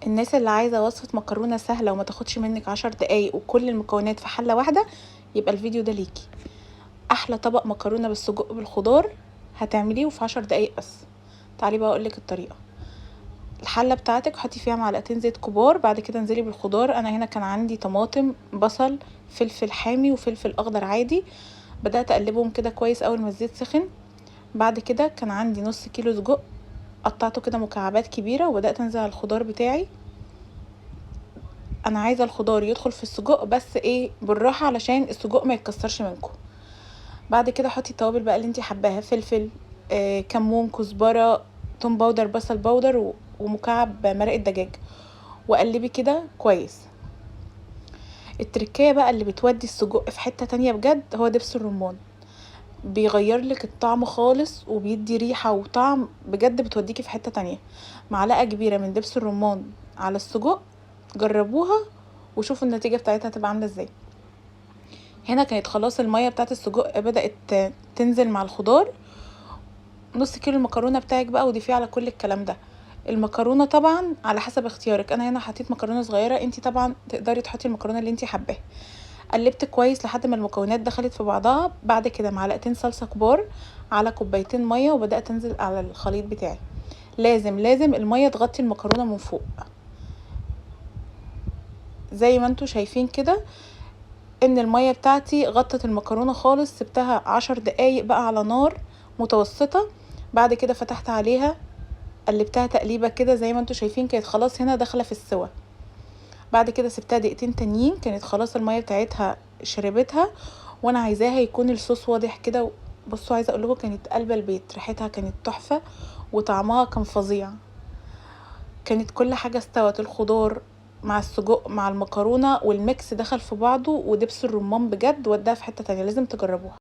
الناس اللي عايزة وصفة مكرونة سهلة وما تاخدش منك 10 دقايق وكل المكونات في حلة واحدة، يبقى الفيديو ده ليكي. احلى طبق مكرونة بالسجق بالخضار هتعمليه في 10 دقايق بس. تعالي بقى اقولك الطريقة. الحلة بتاعتك حطي فيها معلقتين زيت كبار، بعد كده انزلي بالخضار. انا هنا كان عندي طماطم، بصل، فلفل حامي وفلفل اخضر عادي. بدأت اقلبهم كده كويس اول ما الزيت سخن. بعد كده كان عندي نص كيلو سجق، قطعته كده مكعبات كبيرة وبدأت انزل على الخضار بتاعي. انا عايزه الخضار يدخل في السجق بس ايه بالراحه علشان السجق ما يتكسرش منكم. بعد كده حطي التوابل بقى اللي انتي حباها، فلفل، كمون، كزبره، توم باودر، بصل باودر ومكعب مرقه دجاج، وقلبي كده كويس. التركية بقى اللي بتودي السجق في حته تانية بجد هو دبس الرمان. بيغير لك الطعم خالص وبيدي ريحه وطعم بجد، بتوديكي في حته تانية. معلقه كبيره من دبس الرمان على السجق، جربوها وشوفوا النتيجه بتاعتها هتبقى عامله ازاي. هنا كانت خلاص الميه بتاعت السجق بدات تنزل مع الخضار. نص كيلو المكرونه بتاعك بقى وضيفيه على كل الكلام ده. المكرونه طبعا على حسب اختيارك، انا هنا حطيت مكرونه صغيره، انتي طبعا تقدري تحطي المكرونه اللي انتي حباها. قلبت كويس لحد ما المكونات دخلت في بعضها. بعد كده معلقتين صلصه كبار على كوبايتين ميه وبدات انزل على الخليط بتاعي. لازم الميه تغطي المكرونه من فوق زي ما انتوا شايفين كده، ان المية بتاعتي غطت المكرونة خالص. سبتها 10 دقايق بقى على نار متوسطة. بعد كده فتحت عليها، قلبتها تقليبة كده زي ما انتوا شايفين، كانت خلاص هنا داخلة في السوا. بعد كده سبتها دقيقتين تانيين، كانت خلاص المية بتاعتها شربتها. وانا عايزاها يكون الصوص واضح كده. بصوا عايزة اقولكم كانت قلبة البيت، ريحتها كانت تحفة وطعمها كان فظيع. كانت كل حاجة استوت، الخضار مع السجق مع المكرونة والميكس دخل في بعضه، ودبس الرمان بجد وداها في حتة تانية، لازم تجربوها.